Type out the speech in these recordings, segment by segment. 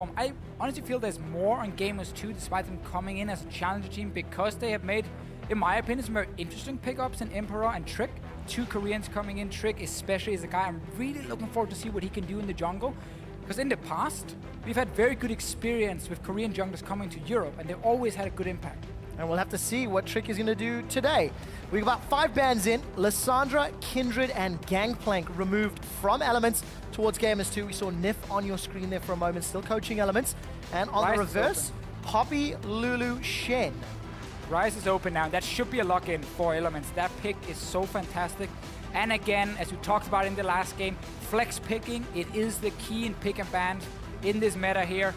I honestly feel there's more on Gamers 2 despite them coming in as a challenger team because they have made, in my opinion, some very interesting pickups in Emperor and Trick. Two Koreans coming in. Trick especially is a guy I'm really looking forward to see what he can do in the jungle. Because in the past, we've had very good experience with Korean junglers coming to Europe and they've always had a good impact. And we'll have to see what Trick is going to do today. We've got 5 bans in. Lissandra, Kindred, and Gangplank removed from Elements towards Gamers 2. We saw Nif on your screen there for a moment, still coaching Elements. And on the reverse, Poppy, Lulu, Shen. Rise is open now. That should be a lock-in for Elements. That pick is so fantastic. And again, as we talked about in the last game, flex picking, it is the key in pick and ban in this meta here.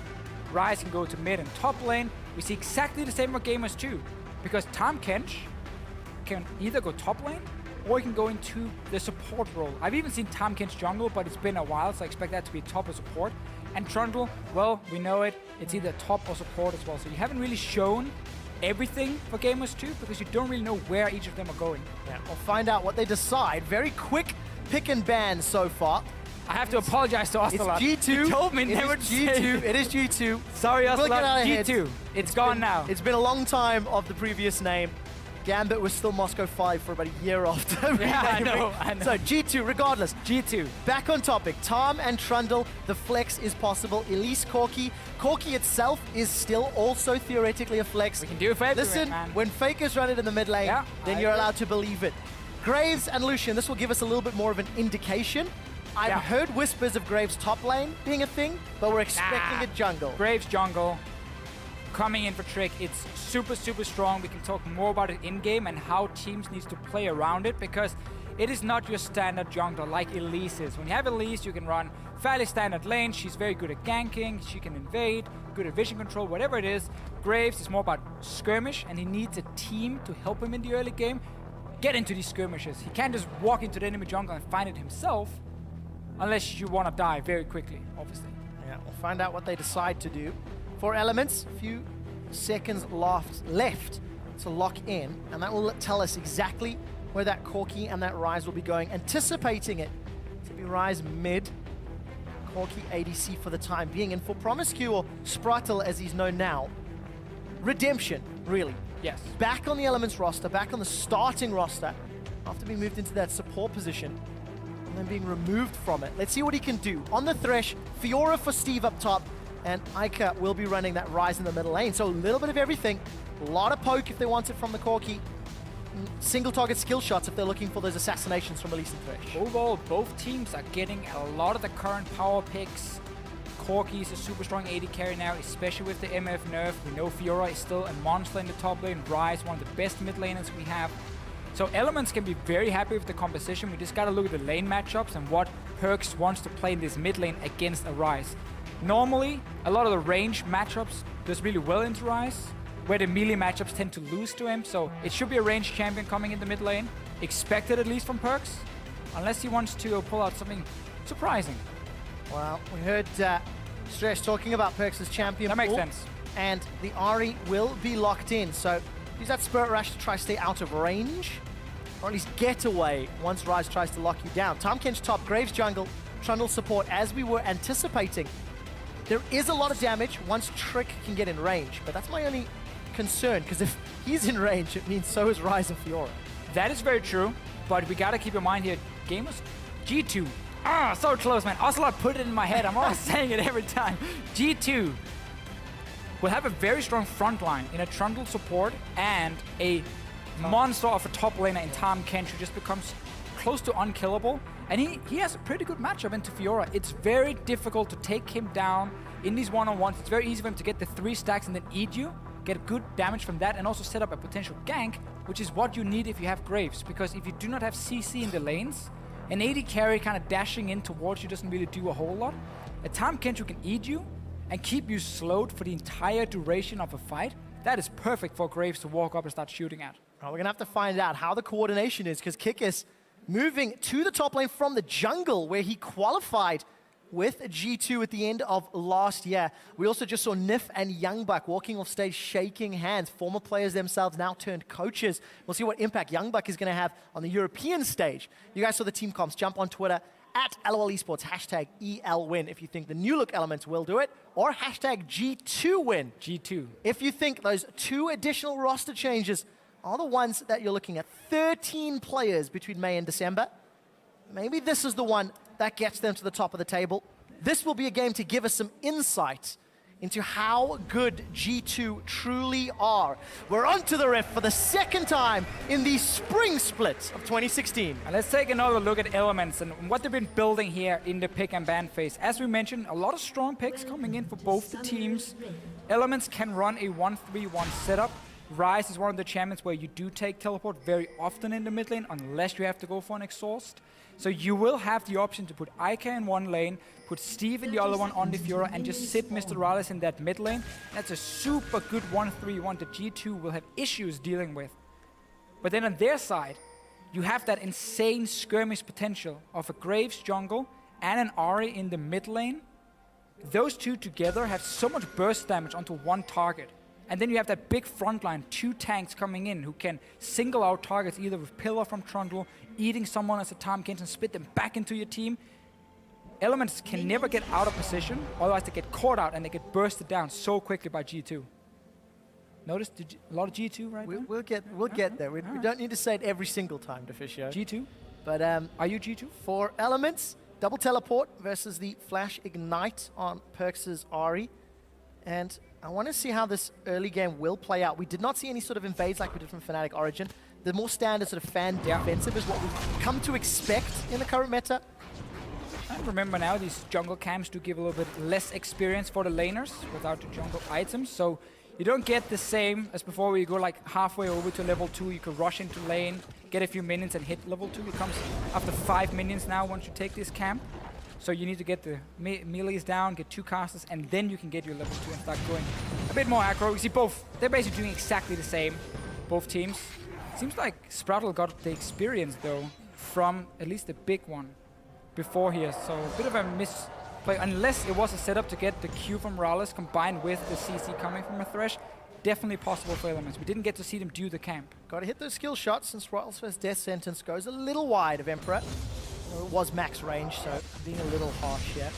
Rise can go to mid and top lane. We see exactly the same for Gamers 2, because Tahm Kench can either go top lane or he can go into the support role. I've even seen Tahm Kench jungle, but it's been a while, so I expect that to be top or support. And Trundle, well, we know it, it's either top or support as well. So you haven't really shown everything for Gamers 2 because you don't really know where each of them are going. Yeah, we'll find out what they decide. Very quick pick and ban so far. I have to apologize to Ocelot. It's G2. You told me never to say G2. It is G2. Sorry, Ocelot. G2. It's gone now. It's been a long time of the previous name. Gambit was still Moscow 5 for about a year after. Yeah, I know. So G2, regardless. G2. Back on topic. Tahm and Trundle, the flex is possible. Elise Corki. Corki itself is still also theoretically a flex. We can do it for everyone, Listen, man. when Fakers run it in the mid lane, then you're allowed to believe it. Graves and Lucian, this will give us a little bit more of an indication. I've heard whispers of Graves top lane being a thing, but we're expecting a jungle. Graves jungle. Coming in for Trick, it's super, super strong. We can talk more about it in-game and how teams need to play around it because it is not your standard jungler like Elise is. When you have Elise, you can run fairly standard lane. She's very good at ganking. She can invade, good at vision control, whatever it is. Graves is more about skirmish and he needs a team to help him in the early game get into these skirmishes. He can't just walk into the enemy jungle and find it himself unless you want to die very quickly, obviously. Yeah, we'll find out what they decide to do. For Elements, a few seconds left to lock in, and that will tell us exactly where that Corki and that Rise will be going. Anticipating it to be Rise mid, Corki ADC for the time being, and for Promiscue, or Spratel as he's known now, redemption, really. Yes. Back on the Elements roster, back on the starting roster, after being moved into that support position, and then being removed from it. Let's see what he can do. On the Thresh, Fiora for Steve up top, and Ica will be running that Rise in the middle lane. So a little bit of everything. A lot of poke if they want it from the Corki. Single target skill shots if they're looking for those assassinations from Elise and Thresh. Overall, both teams are getting a lot of the current power picks. Corki is a super strong AD carry now, especially with the MF nerf. We know Fiora is still a monster in the top lane. Rise, one of the best mid laners we have. So Elements can be very happy with the composition. We just gotta look at the lane matchups and what Perkz wants to play in this mid lane against a Rise. Normally, a lot of the range matchups does really well into Rise, where the melee matchups tend to lose to him, so it should be a ranged champion coming in the mid lane, expected at least from Perkz, unless he wants to pull out something surprising. Well, we heard Stresh talking about Perkz' champion That makes pool, sense. and the Ahri will be locked in, so use that Spirit Rush to try to stay out of range, or at least get away once Rise tries to lock you down. Tahm Kench top, Graves jungle, Trundle support, as we were anticipating. There is a lot of damage once Trick can get in range, but that's my only concern, because if he's in range, it means so is Rise and Fiora. That is very true, but we gotta keep in mind here, Gamers G2. Ah, so close, man. Ocelot put it in my head. I'm always saying it every time. G2 will have a very strong front line in a Trundle support and a monster of a top laner in Tahm Kench who just becomes close to unkillable. And he has a pretty good matchup into Fiora. It's very difficult to take him down in these one-on-ones. It's very easy for him to get the 3 stacks and then eat you, get good damage from that, and also set up a potential gank, which is what you need if you have Graves. Because if you do not have CC in the lanes, an AD carry kind of dashing in towards you doesn't really do a whole lot. A Tahm Kench who can eat you and keep you slowed for the entire duration of a fight, that is perfect for Graves to walk up and start shooting at. Well, we're going to have to find out how the coordination is, because Kikis moving to the top lane from the jungle, where he qualified with G2 at the end of last year. We also just saw Nif and Youngbuck walking off stage shaking hands, former players themselves now turned coaches. We'll see what impact Youngbuck is going to have on the European stage. You guys saw the team comps jump on Twitter at LOL Esports, hashtag ELWin if you think the new look elements will do it, or hashtag G2win. G2. If you think those 2 additional roster changes are the ones that you're looking at, 13 players between May and December, maybe this is the one that gets them to the top of the table. This will be a game to give us some insight into how good G2 truly are. We're onto the rift for the second time in the spring split of 2016. And let's take another look at Elements and what they've been building here in the pick and ban phase. As we mentioned, a lot of strong picks coming in for both the teams. Elements can run a 1-3-1 setup. Ryze is one of the champions where you do take teleport very often in the mid lane, unless you have to go for an exhaust. So you will have the option to put Ica in one lane, put Steve in the other one on the Fiora, and just sit Mr. Rales in that mid lane. That's a super good 1-3-1 that G2 will have issues dealing with. But then on their side, you have that insane skirmish potential of a Graves jungle and an Ahri in the mid lane. Those two together have so much burst damage onto one target. And then you have that big front line, 2 tanks coming in who can single out targets either with Pillar from Trundle, eating someone as a Tom Kent and spit them back into your team. Elements can never get out of position, otherwise they get caught out and they get bursted down so quickly by G2. Notice a lot of G2 right now? We'll get there. We don't need to say it every single time, Deficio. G2? But are you G2? For Elements, double teleport versus the Flash Ignite on Perks' Ahri. And I want to see how this early game will play out. We did not see any sort of invades like we did from Fnatic Origin. The more standard sort of fan defensive is what we've come to expect in the current meta. And remember now, these jungle camps do give a little bit less experience for the laners without the jungle items. So you don't get the same as before where you go like halfway over to level 2, you can rush into lane, get a few minions and hit level 2. It comes after 5 minions now once you take this camp. So you need to get the melees down, get 2 casters, and then you can get your level 2 and start going a bit more aggro. You see both, they're basically doing exactly the same, both teams. Seems like Sprattle got the experience though from at least the big one before here. So a bit of a misplay, unless it was a setup to get the Q from Rales combined with the CC coming from a Thresh. Definitely possible for Elements. We didn't get to see them do the camp. Got to hit those skill shots since Sprattle's first death sentence goes a little wide of Emperor. Well, it was max range, so being a little harsh here.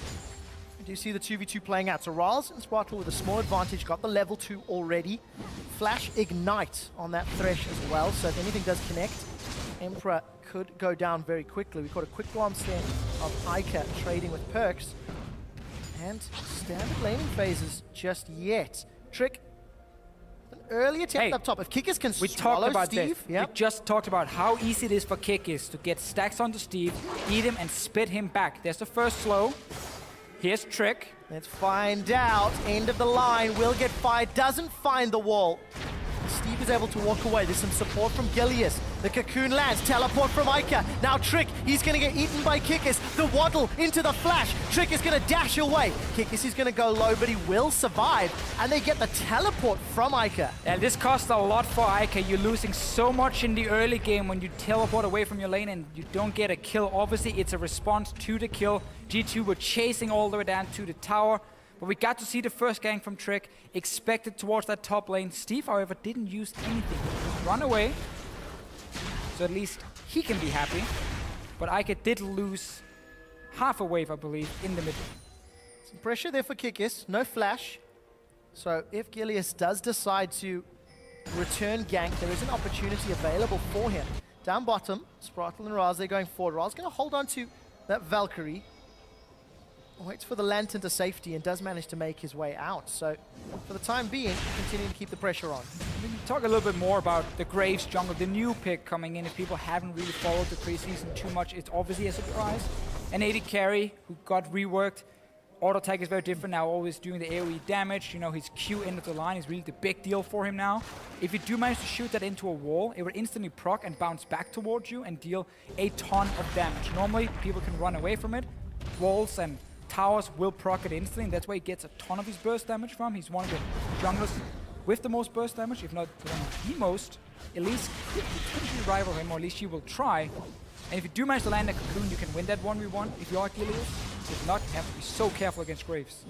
We do see the 2v2 playing out. So Rales and Sprattle with a small advantage, got the level 2 already. Flash Ignite on that Thresh as well, so if anything does connect, Emperor could go down very quickly. We've got a quick glance there of Ica trading with Perks. And standard laning phases just yet. Trick, an early attempt up top. If Kickers can swallow Steve. We just talked about how easy it is for Kickers to get stacks onto Steve, eat him and spit him back. There's the first slow. Here's Trick. Let's find out. End of the line. Will get fired. Doesn't find the wall. Steve is able to walk away. There's some support from Gilius. The cocoon lands. Teleport from Ica. Now Trick, he's going to get eaten by Kickers. The waddle into the flash. Trick is going to dash away. Kickers is going to go low, but he will survive. And they get the teleport from Ica. And this costs a lot for Ica. You're losing so much in the early game when you teleport away from your lane and you don't get a kill. Obviously, it's a response to the kill. G2 were chasing all the way down to the tower. But we got to see the first gank from Trick, expected towards that top lane. Steve, however, didn't use anything. Just run away. So at least he can be happy. But Ica did lose half a wave, I believe, in the middle. Some pressure there for Kickis. No flash. So if Gilius does decide to return gank, there is an opportunity available for him. Down bottom, Sprattle and Raz, they're going forward. Raz going to hold on to that Valkyrie. Waits for the Lantern to safety and does manage to make his way out. So for the time being, continuing to keep the pressure on. We can talk a little bit more about the Graves jungle, the new pick coming in. If people haven't really followed the preseason too much, it's obviously a surprise. An AD carry who got reworked. Auto attack is very different now, always doing the AoE damage. You know, his Q end of the line is really the big deal for him now. If you do manage to shoot that into a wall, it will instantly proc and bounce back towards you and deal a ton of damage. Normally, people can run away from it. Walls and towers will proc it instantly, and that's where he gets a ton of his burst damage from. He's one of the junglers with the most burst damage, if not one of the most. At least could potentially rival him, or at least she will try. And if you do manage to land a cocoon, you can win that 1v1 if you are Gilius. If not, you have to be so careful against Graves.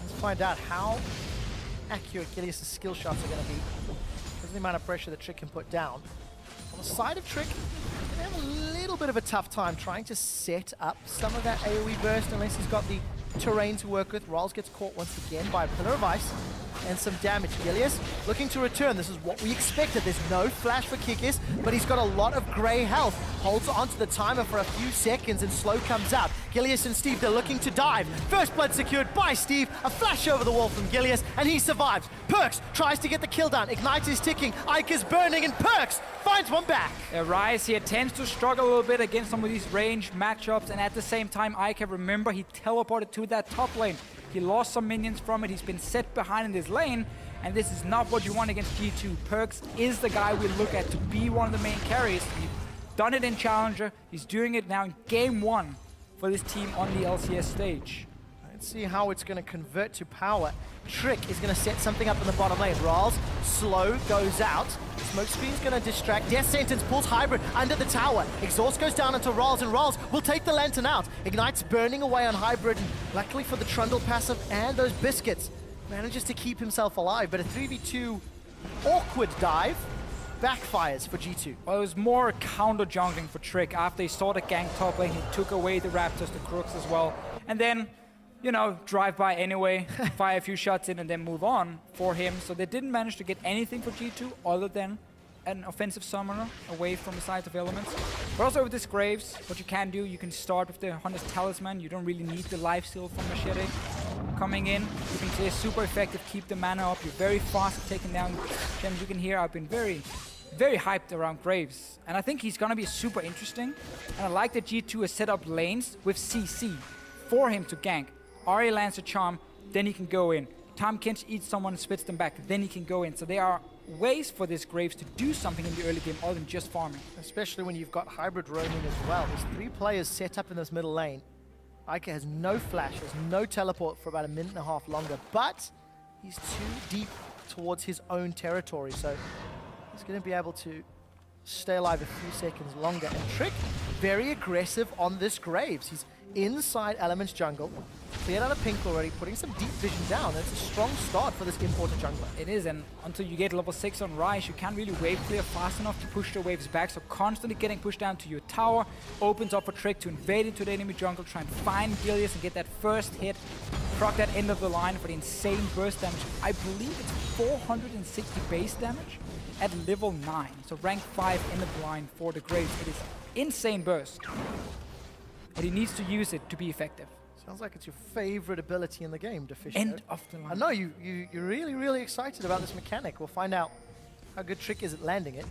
Let's find out how accurate Gilius' skill shots are going to be. Because of the amount of pressure that Trick can put down. On the side of Trick, They have a little bit of a tough time trying to set up some of that AoE burst unless he's got the terrain to work with. Rolls gets caught once again by a Pillar of Ice and some damage. Gilius looking to return. This is what we expected. There's no flash for Kikis, but he's got a lot of grey health. Holds onto the timer for a few seconds and slow comes out. Gilius and Steve, they're looking to dive. First blood secured by Steve. A flash over the wall from Gilius, and he survives. Perks tries to get the kill down. Ignite is ticking. Ike is burning, and Perks finds one back. Rise here tends to struggle a little bit against some of these range matchups, and at the same time, Ike, remember, he teleported to that top lane. He lost some minions from it. He's been set behind in this lane, and this is not what you want against G2. Perks is the guy we look at to be one of the main carries. He's done it in Challenger. He's doing it now in Game 1 for this team on the LCS stage. Let's see how it's going to convert to power. Trick is going to set something up in the bottom lane. Rawls, slow, goes out. Smokescreen's going to distract. Death Sentence pulls Hybrid under the tower. Exhaust goes down into Rawls, and Rawls will take the Lantern out. Ignite's burning away on Hybrid, and luckily for the Trundle passive and those biscuits, manages to keep himself alive. But a 3v2 awkward dive backfires for G2. Well, it was more counter jungling for Trick. After he saw the gank top lane, he took away the Raptors, the Crooks as well. And then, you know, drive by anyway, fire a few shots in and then move on for him. So they didn't manage to get anything for G2 other than an offensive summoner away from the sides of elements. But also with this Graves, what you can do, you can start with the Hunter's Talisman. You don't really need the life steal from Machete coming in. You can play super effective, keep the mana up. You're very fast at taking down gems. You can hear I've been very hyped around Graves. And I think he's going to be super interesting. And I like that G2 has set up lanes with CC for him to gank. Ari lands a charm, then he can go in. Tom Kinch eats someone and spits them back, then he can go in. So there are ways for this Graves to do something in the early game other than just farming. Especially when you've got Hybrid roaming as well. There's 3 players set up in this middle lane. Ike has no flash, has no teleport for about a minute and a half longer, but he's too deep towards his own territory, so he's going to be able to stay alive a few seconds longer. And Trick, very aggressive on this Graves. He's inside Element's jungle, cleared out a pink already, putting some deep vision down. It's a strong start for this importer jungler. It is, and until you get level 6 on Rise, you can't really wave clear fast enough to push the waves back, so constantly getting pushed down to your tower opens up for Trick to invade into the enemy jungle, try and find Gilius and get that first hit, proc that end of the line for the insane burst damage. I believe it's 460 base damage at level 9, so rank 5 in the line for the Graves. It is insane burst, and he needs to use it to be effective. Sounds like it's your favorite ability in the game, Deficio. End of the line. I know you're really excited about this mechanic. We'll find out how good Trick is at landing it.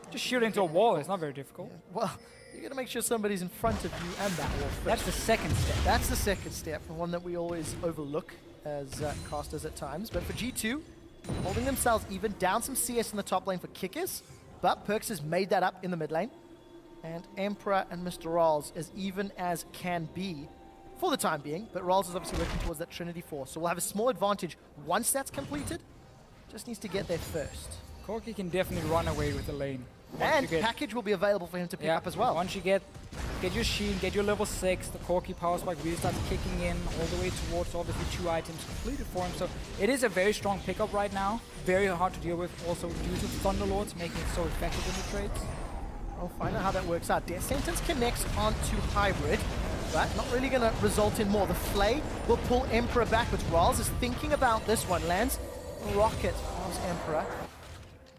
Just shoot into a wall, it's not very difficult. Well, you got to make sure somebody's in front of you and that wall first. That's the second step. That's the second step, and one that we always overlook as casters at times. But for G2, holding themselves even, down some CS in the top lane for Kickers, but Perks has made that up in the mid lane. And Emperor and Mr. Rawls as even as can be for the time being, but Rawls is obviously working towards that Trinity Force, so we'll have a small advantage once that's completed. Just needs to get there first. Corki can definitely run away with the lane. And package will be available for him to pick up as well. Once you get your Sheen, get your level 6, the Corki power spike really starts kicking in all the way towards obviously 2 items completed for him. So it is a very strong pickup right now. Very hard to deal with also due to Thunderlords making it so effective in the trades. We'll find out how that works out. Death Sentence connects onto Hybrid, but not really going to result in more. The Flay will pull Emperor backwards. Rawls is thinking about this one. Lands a rocket on Emperor,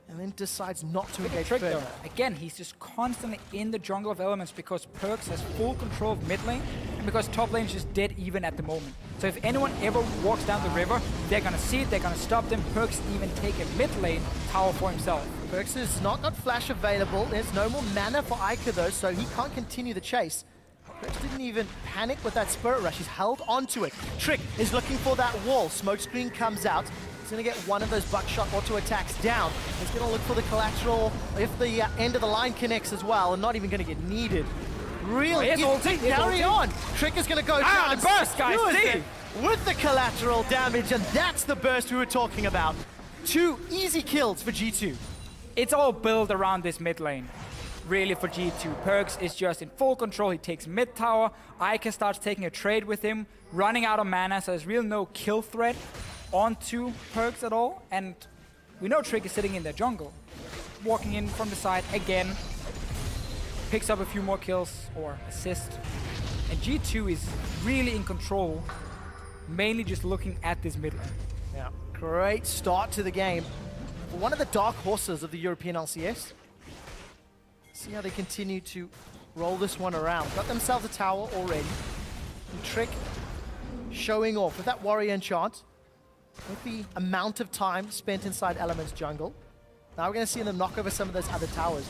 and then decides not to engage Trick further. though. Again, he's just constantly in the jungle of elements because Perks has full control of mid lane, and because top lane is just dead even at the moment. So if anyone ever walks down the river, they're going to see it, they're going to stop them. Perks even take a mid lane tower for himself. Perks has not got flash available. There's no more mana for Ica though, so he can't continue the chase. Perks didn't even panic with that Spirit Rush. He's held onto it. Trick is looking for that wall. Smokescreen comes out. He's going to get one of those buckshot auto attacks down. He's going to look for the collateral if the end of the line connects as well, and not even going to get needed. Really? Carry on. Trick is going to go down. The burst, guys. See? With the collateral damage, and that's the burst we were talking about. 2 easy kills for G2. It's all built around this mid lane, really, for G2. Perks is just in full control. He takes mid tower. Ica starts taking a trade with him, running out of mana, so there's really no kill threat onto Perks at all. And we know Trick is sitting in their jungle, walking in from the side again. picks up a few more kills or assists. And G2 is really in control, mainly just looking at this mid lane. Yeah, great start to the game. One of the dark horses of the European LCS. See how they continue to roll this one around. Got themselves a tower already. And Trick showing off with that warrior enchant, with the amount of time spent inside Element's jungle. Now we're going to see them knock over some of those other towers.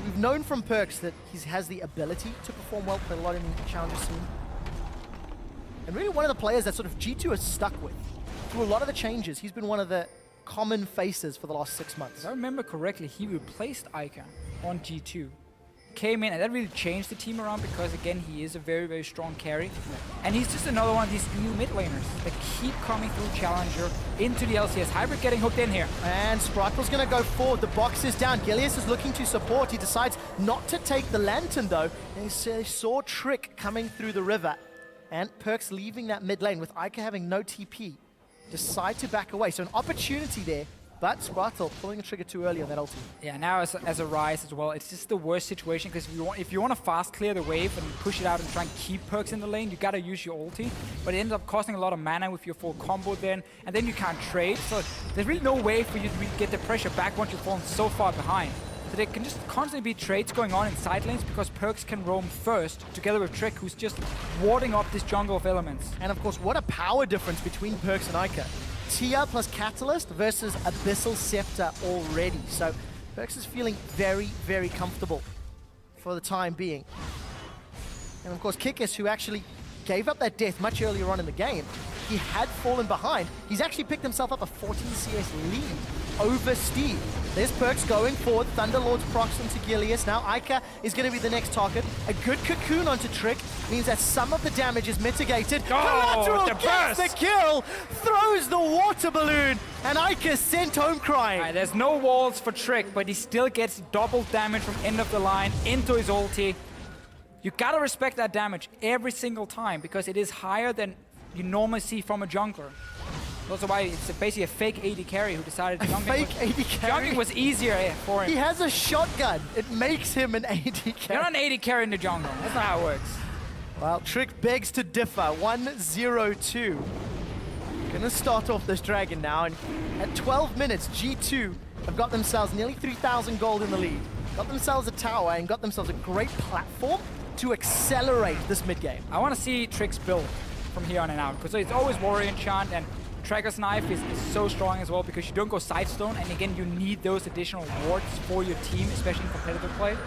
We've known from Perks that he has the ability to perform well, played a lot in the challenger scene. And really one of the players that sort of G2 is stuck with. Through a lot of the changes, he's been one of the common faces for the last 6 months. If I remember correctly, he replaced Ica on G2. Came in, and that really changed the team around because, again, he is a very, very strong carry. And he's just another one of these new mid laners that keep coming through Challenger into the LCS. Hybrid getting hooked in here. And Sprite's going to go forward. The box is down. Gilius is looking to support. He decides not to take the Lantern, though. And he saw Trick coming through the river. And Perks leaving that mid lane with Ica having no TP. Decide to back away. So an opportunity there. But Spartel pulling the trigger too early on that ulti. Yeah, now as a Rise as well, it's just the worst situation because if you want to fast clear the wave and push it out and try and keep Perks in the lane, you gotta use your ulti. But it ends up costing a lot of mana with your full combo then, and then you can't trade. So there's really no way for you to get the pressure back once you've fallen so far behind. So there can just constantly be trades going on in side lanes because Perks can roam first together with Trick, who's just warding up this jungle of elements. And of course, what a power difference between Perks and Ica. Tia plus Catalyst versus Abyssal Scepter already. So Perks is feeling very, very comfortable for the time being. And of course, Kikis, who actually gave up that death much earlier on in the game, he had fallen behind. He's actually picked himself up a 14 CS lead over Steve. There's Perks going forward. Thunderlord's procs into Gilius. Now Ica is going to be the next target. A good cocoon onto Trick means that some of the damage is mitigated. Oh, Collateral gets the kill, throws the water balloon, and Ica sent home crying. Right, there's no walls for Trick, but he still gets double damage from end of the line into his ulti. You gotta respect that damage every single time because it is higher than you normally see from a jungler. That's why it's basically a fake AD carry who decided fake AD carry? Jungling was easier for him. He has a shotgun. It makes him an AD carry. You're not an AD carry in the jungle. That's not how it works. Well, Trick begs to differ. 1-0-2. Gonna start off this dragon now, and at 12 minutes, G2 have got themselves nearly 3,000 gold in the lead. Got themselves a tower and got themselves a great platform to accelerate this mid game. I want to see Trick's build from here on and out because it's always Warrior Enchant and Tracker's Knife is so strong as well because you don't go Sidestone, and again, you need those additional wards for your team, especially in competitive play.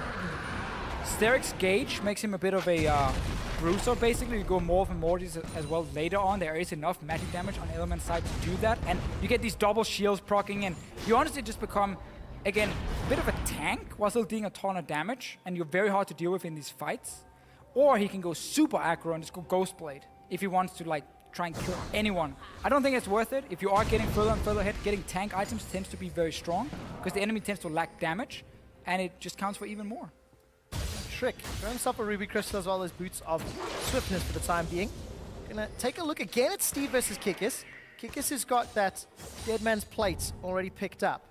Steric's Gauge makes him a bit of a bruiser, basically. You go more of a Mortis as well later on. There is enough magic damage on Element side to do that, and you get these double shields proccing, and you honestly just become, again, a bit of a tank while still doing a ton of damage, and you're very hard to deal with in these fights. Or he can go super aggro and just go Ghostblade if he wants to, like, try and kill anyone. I don't think it's worth it. If you are getting further and further ahead, getting tank items tends to be very strong because the enemy tends to lack damage, and it just counts for even more. Trick, got himself a Ruby Crystal as well as Boots of Swiftness for the time being. Gonna take a look again at Steve versus Kikis. Kikis has got that Dead Man's Plate already picked up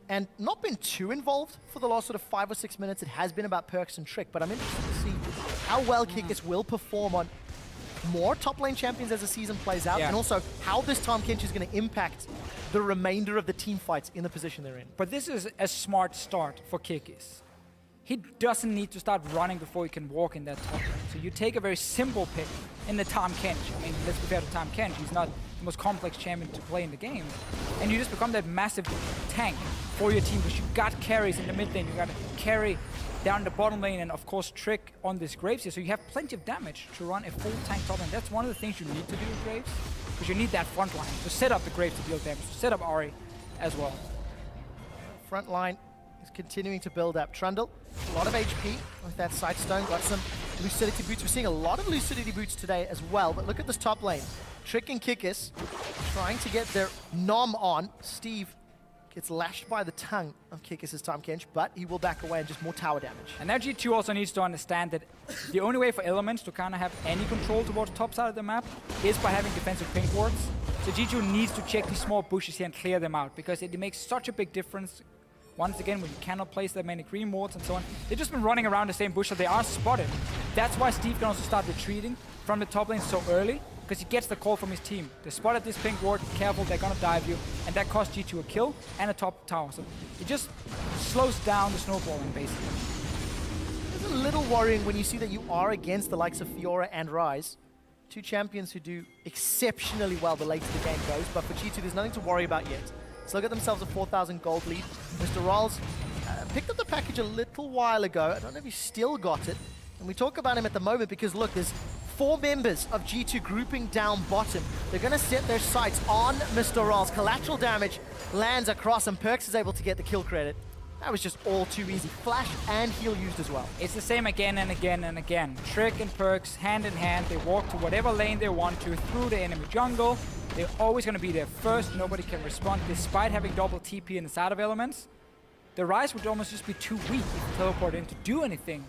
and not been too involved for the last sort of 5 or 6 minutes. It has been about Perks and Trick, but I'm interested to see how well Kikis will perform on more top lane champions as the season plays out, and also how this Tahm Kench is going to impact the remainder of the team fights in the position they're in. But this is a smart start for Kikis. He doesn't need to start running before he can walk in that top lane. So you take a very simple pick in the Tahm Kench. I mean, let's be fair to Tahm Kench. He's not the most complex champion to play in the game. And you just become that massive tank for your team because you got carries in the mid lane. You got to carry down the bottom lane, and of course Trick on this Graves here, so you have plenty of damage to run a full tank top lane. That's one of the things you need to do with Graves, because you need that front line to set up the Graves to deal damage, to set up Ahri as well. Front line is continuing to build up. Trundle, a lot of HP with that Sightstone, got some Lucidity Boots. We're seeing a lot of Lucidity Boots today as well, but look at this top lane. Trick and Kikis trying to get their nom on. Steve gets lashed by the tongue of Kikis' Tahm Kench, but he will back away and just more tower damage. And now G2 also needs to understand that the only way for Elements to kind of have any control towards the top side of the map is by having defensive pink wards. So G2 needs to check these small bushes here and clear them out, because it makes such a big difference Once again, when you cannot place that many green wards and so on. They've just been running around the same bush, so they are spotted. That's why Steve can also start retreating from the top lane so early, because he gets the call from his team. They spotted this pink ward, careful, they're gonna dive you, and that costs G2 a kill and a top tower. So it just slows down the snowballing, basically. It's a little worrying when you see that you are against the likes of Fiora and Rise. Two champions who do exceptionally well the later the game goes, but for G2 there's nothing to worry about yet. Still got themselves a 4,000 gold lead. Mr. Rolls picked up the package a little while ago. I don't know if he still got it. And we talk about him at the moment because look, there's 4 members of G2 grouping down bottom. They're going to set their sights on Mr. Rolls. Collateral damage lands across and Perks is able to get the kill credit. That was just all too easy. Flash and heal used as well. It's the same again and again and again. Trick and Perks, hand in hand, they walk to whatever lane they want to through the enemy jungle. They're always going to be there first. Nobody can respond despite having double TP in the side of elements. The Rise would almost just be too weak if you teleport in to do anything.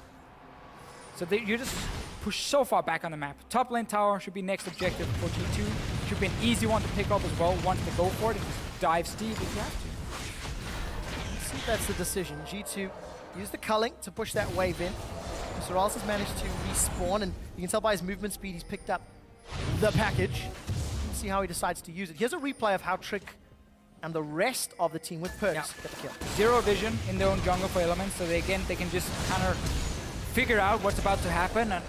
So you just push so far back on the map. Top lane tower should be next objective for G2. Should be an easy one to pick up as well once they go for it and just dive Steve if you have to. I think that's the decision. G2 use the culling to push that wave in. Mr. Rolls has managed to respawn, and you can tell by his movement speed he's picked up the package. Let's see how he decides to use it. Here's a replay of how Trick and the rest of the team with Perks get the kill. Zero vision in their own jungle for elements, so they can just kind of figure out what's about to happen. And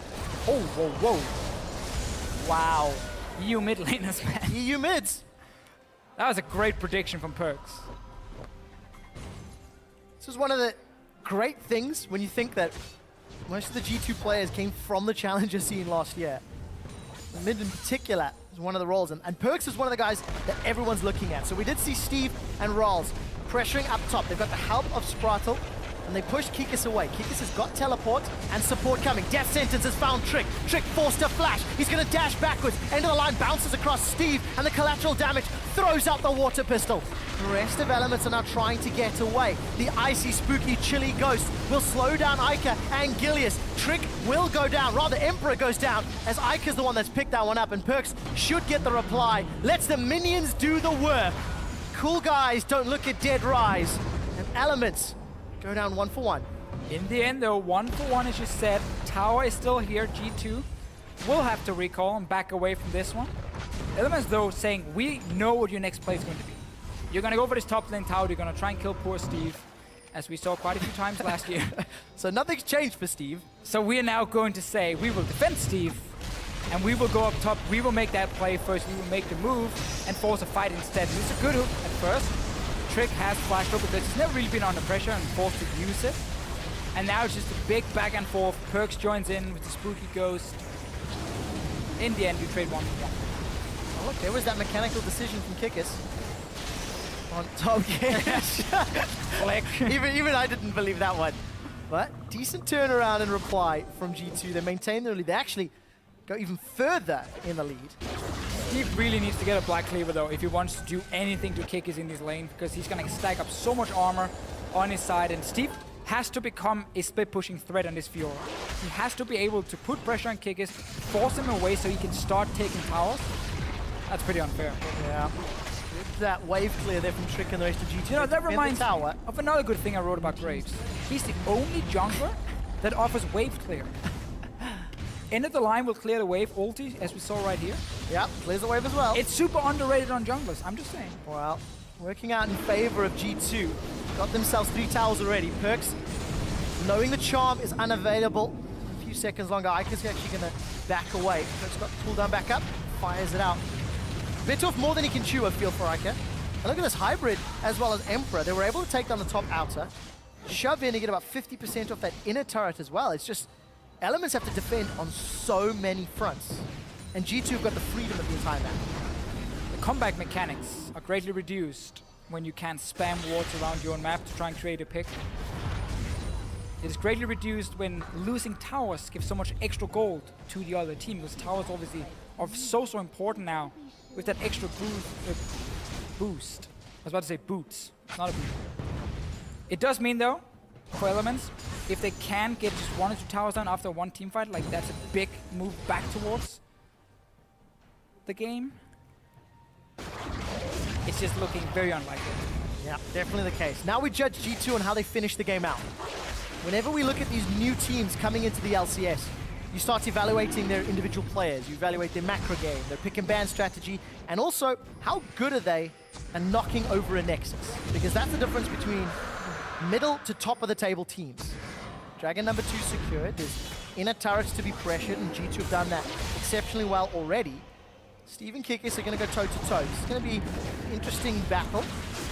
oh, whoa. Wow. EU mid laners, man. EU mids. That was a great prediction from Perks. This is one of the great things when you think that most of the G2 players came from the challenger scene last year. Mid in particular is one of the roles, and Perks is one of the guys that everyone's looking at. So we did see Steve and Rolls pressuring up top. They've got the help of Spratel, and they pushed Kikus away. Kikus has got teleport and support coming. Death Sentence has found Trick. Trick forced to flash. He's going to dash backwards. End of the line bounces across Steve, and the collateral damage throws out the water pistol. The rest of Elements are now trying to get away. The icy, spooky, chilly ghost will slow down Ica and Gilius. Trick will go down. Rather, Emperor goes down as Ica's the one that's picked that one up, and Perks should get the reply. Lets the minions do the work. Cool guys don't look at dead Rise. And Elements go down 1 for 1. In the end, though, 1 for 1, as you said. Tower is still here. G2 will have to recall and back away from this one. Elements, though, saying, we know what your next play is going to be. You're going to go for this top lane tower. You're going to try and kill poor Steve, as we saw quite a few times last year. So nothing's changed for Steve. So we are now going to say, we will defend Steve, and we will go up top. We will make that play first. We will make the move and force a fight instead. And it's a good hook at first. Trick has flashed up because he's never really been under pressure and forced to use it. And now it's just a big back and forth. Perks joins in with the spooky ghost. In the end, you trade 1 for 1. Oh, look, there was that mechanical decision from Kikus. On top Flick. even I didn't believe that one. But decent turnaround and reply from G2. They maintain their lead. They actually go even further in the lead. Steve really needs to get a Black Cleaver, though, if he wants to do anything to kick us in this lane, because he's going to stack up so much armor on his side, and Steve has to become a split-pushing threat on this Fiora. He has to be able to put pressure on Kickers, force him away so he can start taking towers. That's pretty unfair. Yeah. That wave clear there from Trick and the rest of G2. You know, that reminds me of another good thing I wrote about Graves. He's the only jungler that offers wave clear. End of the line will clear the wave ulti, as we saw right here. Yep, clears the wave as well. It's super underrated on junglers, I'm just saying. Well, working out in favor of G2. Got themselves 3 towers already. Perks, knowing the charm is unavailable. A few seconds longer, Ica's actually going to back away. Perks got the cooldown back up, fires it out. Bit off more than he can chew, I feel, for Ica. And look at this hybrid as well as Emperor. They were able to take down the top outer, shove in and get about 50% off that inner turret as well. It's just Elements have to defend on so many fronts. And G2 have got the freedom of the entire map. The comeback mechanics are greatly reduced when you can spam wards around your own map to try and create a pick. It is greatly reduced when losing towers gives so much extra gold to the other team, because towers obviously are so important now with that extra boost. I was about to say boots, not a boot. It does mean, though, for Elements, if they can get just 1 or 2 towers down after one team fight, like that's a big move back towards the game. It's just looking very unlikely. Yeah, definitely the case. Now we judge G2 on how they finish the game out. Whenever we look at these new teams coming into the LCS, you start evaluating their individual players, you evaluate their macro game, their pick and ban strategy, and also how good are they at knocking over a Nexus? Because that's the difference between middle to top of the table teams. Dragon number 2 secured, there's inner turrets to be pressured, and G2 have done that exceptionally well already. Steve and Kikis are going to go toe-to-toe. This is going to be an interesting battle.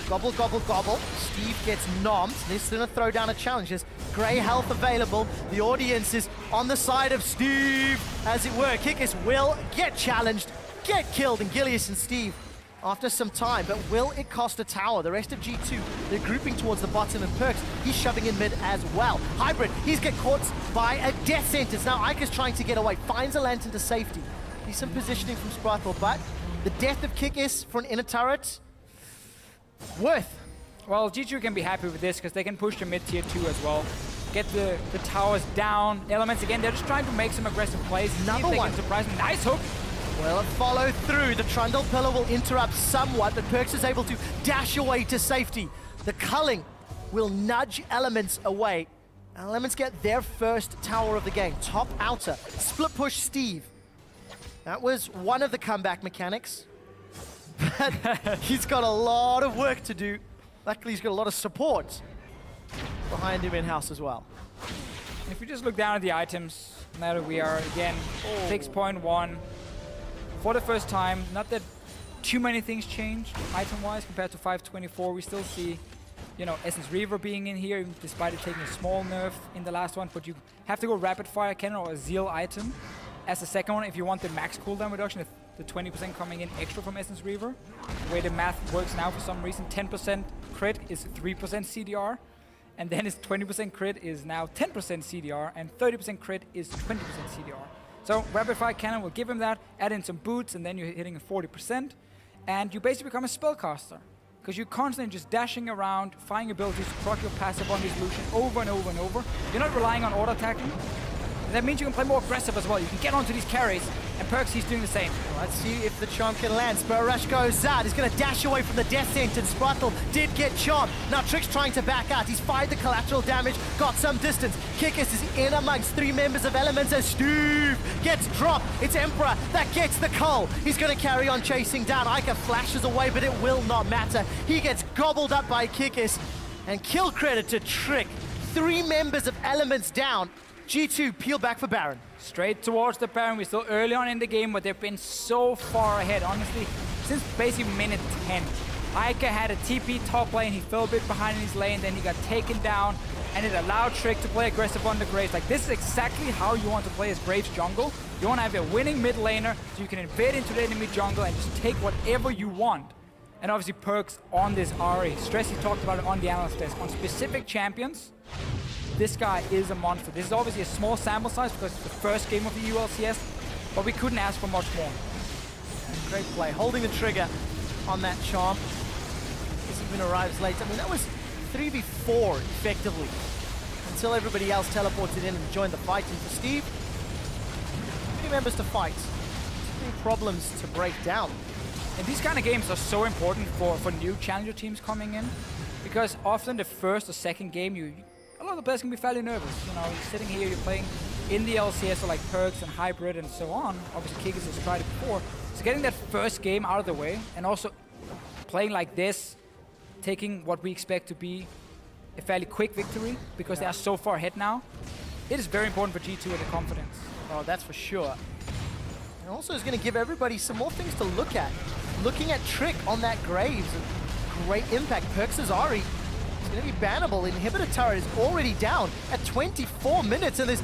Gobble, gobble, gobble. Steve gets nommed. This is going to throw down a challenge. There's grey health available. The audience is on the side of Steve, as it were. Kikis will get challenged, get killed, and Gilius and Steve after some time. But will it cost a tower? The rest of G2, they're grouping towards the bottom, and Perks, he's shoving in mid as well. Hybrid, he's get caught by a death sentence. Now Ike is trying to get away, finds a lantern to safety. Decent positioning from Spritel, but the death of Kikis for an inner turret, worth. Well, G2 can be happy with this because they can push the mid tier 2 as well. Get the towers down. Elements again, they're just trying to make some aggressive plays. Another one. Can surprise them. Nice hook. Well, follow through. The Trundle Pillar will interrupt somewhat, but Perks is able to dash away to safety. The culling will nudge Elements away. Elements get their first tower of the game. Top outer. Split push Steve. That was one of the comeback mechanics. But he's got a lot of work to do. Luckily, he's got a lot of support behind him in-house as well. If we just look down at the items, now that we are again 6.1 for the first time. Not that too many things changed item-wise compared to 5.24. We still see, you know, Essence Reaver being in here, despite it taking a small nerf in the last one. But you have to go Rapid Fire Cannon or a Zeal item as the second one if you want the max cooldown reduction. The 20% coming in extra from Essence Reaver. The way the math works now, for some reason, 10% crit is 3% CDR, and then his 20% crit is now 10% CDR, and 30% crit is 20% CDR. So Rapid Fire Cannon will give him that, add in some boots, and then you're hitting a 40%, and you basically become a spellcaster, because you're constantly just dashing around, firing abilities to proc your passive on this Lucian over and over and over. You're not relying on auto-attacking. That means you can play more aggressive as well. You can get onto these carries, and Perks, he's doing the same. Let's see if the Chomp can land. Spur Rush goes out. He's going to dash away from the death sentence. Spritel did get chomped. Now Trick's trying to back out. He's fired the collateral damage, got some distance. Kikis is in amongst 3 members of Elements as Steve gets dropped. It's Emperor that gets the cull. He's going to carry on chasing down. Ica flashes away, but it will not matter. He gets gobbled up by Kikis, and kill credit to Trick. 3 members of Elements down. G2 peel back for Baron. Straight towards the Baron. We're still early on in the game, but they've been so far ahead, honestly, since basically minute 10. Ica had a TP top lane, he fell a bit behind in his lane, then he got taken down, and it allowed Trick to play aggressive on the Graves. Like, this is exactly how you want to play as Graves jungle. You want to have a winning mid laner, so you can invade into the enemy jungle and just take whatever you want. And obviously Perks on this Ahri. Stressy talked about it on the analyst desk. On specific champions, this guy is a monster. This is obviously a small sample size because it's the first game of the EU LCS, but we couldn't ask for much more. Great play, holding the trigger on that Chomp. This even arrives late. I mean, that was 3v4 effectively, until everybody else teleported in and joined the fight. And for Steve, 3 members to fight. 3 problems to break down. And these kind of games are so important for new challenger teams coming in, because often the first or second game, a lot of the players can be fairly nervous. You know, you're sitting here, you're playing in the LCS, so like Perks and Hybrid and so on. Obviously, Kikis has tried it before. So getting that first game out of the way, and also playing like this, taking what we expect to be a fairly quick victory, because they are so far ahead now, it is very important for G2 with the confidence. Oh, that's for sure. And also is going to give everybody some more things to look at. Looking at Trick on that Graves, great impact. Perks' Ahri is going to be bannable. Inhibitor turret is already down at 24 minutes, and there's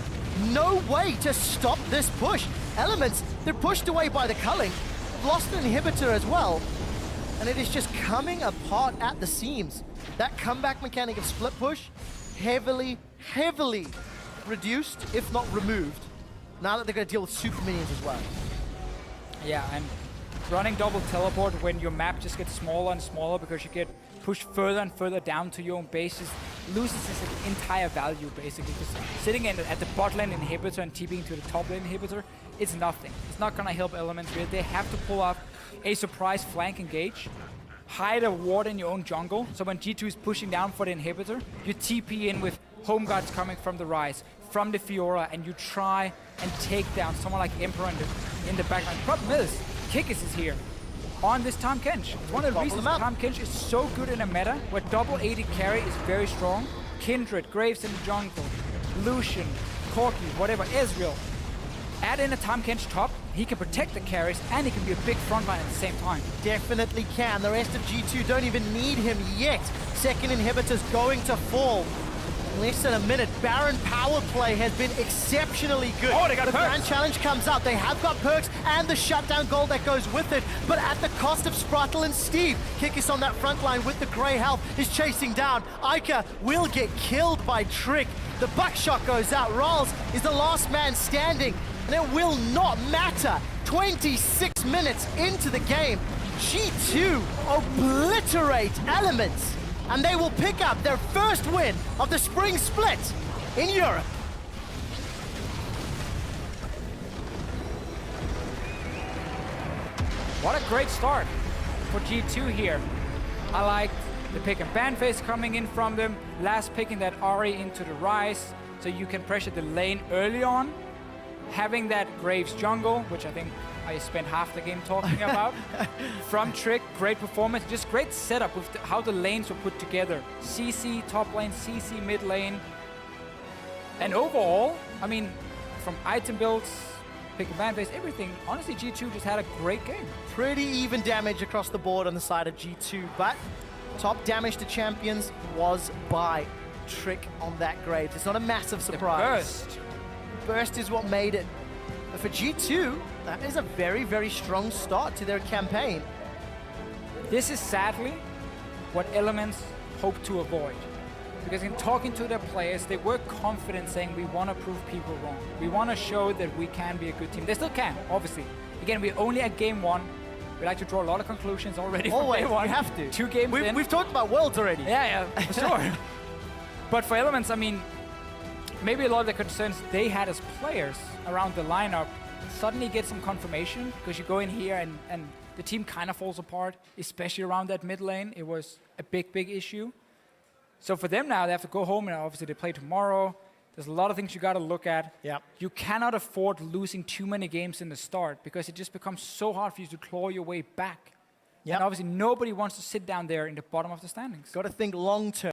no way to stop this push. Elements, they're pushed away by the culling. They've lost an inhibitor as well, and it is just coming apart at the seams. That comeback mechanic of split push, heavily reduced, if not removed, now that they're going to deal with super minions as well. Yeah, and running double teleport when your map just gets smaller and smaller because you get pushed further and further down to your own base just loses its entire value, basically. Because sitting at the bot lane inhibitor and TPing to the top lane inhibitor, it's nothing. It's not going to help Elements really. They have to pull off a surprise flank engage hide a ward in your own jungle. So when G2 is pushing down for the inhibitor, you TP in with home guards coming from the Rise, from the Fiora, and you try and take down someone like Emperor in the backline. Problem is, Kikis is here on this Tahm Kench. It's one of the reasons Tahm Kench is so good in a meta where double AD carry is very strong. Kindred, Graves in the jungle, Lucian, Corki, whatever, Ezreal. Add in a Tahm Kench top, he can protect the carries and he can be a big frontline at the same time. Definitely can. The rest of G2 don't even need him yet. Second inhibitor's going to fall. In less than a minute, Baron power play has been exceptionally good. Oh, they got the perks. Grand Challenge comes up. They have got perks and the shutdown gold that goes with it, but at the cost of Spruttle and Steve. Kikis on that front line with the grey health is chasing down. Ica will get killed by Trick. The buckshot goes out. Rawls is the last man standing, and it will not matter. 26 minutes into the game, G2 obliterate Elements, and they will pick up their first win of the spring split in Europe. What a great start for G2 here. I like the pick and ban phase coming in from them, last picking that Ahri into the Rise, so you can pressure the lane early on. Having that Graves jungle, which I think I spent half the game talking about. From Trick, great performance, just great setup with how the lanes were put together. CC top lane, CC mid lane. And overall, I mean, from item builds, pick and ban phase, everything, honestly, G2 just had a great game. Pretty even damage across the board on the side of G2, but top damage to champions was by Trick on that Graves. It's not a massive surprise. The burst. Burst is what made it. But for G2, that is a very, very strong start to their campaign. This is sadly what Elements hope to avoid. Because in talking to their players, they were confident saying we want to prove people wrong. We want to show that we can be a good team. They still can, obviously. Again, we're only at game one. We like to draw a lot of conclusions already from day one. We have to. 2 games in. We've talked about Worlds already. Yeah, for sure. But for Elements, I mean, maybe a lot of the concerns they had as players around the lineup suddenly get some confirmation, because you go in here and the team kind of falls apart, especially around that mid lane. It was a big, big issue. So for them now, they have to go home, and obviously they play tomorrow. There's a lot of things you got to look at. Yeah. You cannot afford losing too many games in the start, because it just becomes so hard for you to claw your way back. Yep. And obviously nobody wants to sit down there in the bottom of the standings. Got to think long term.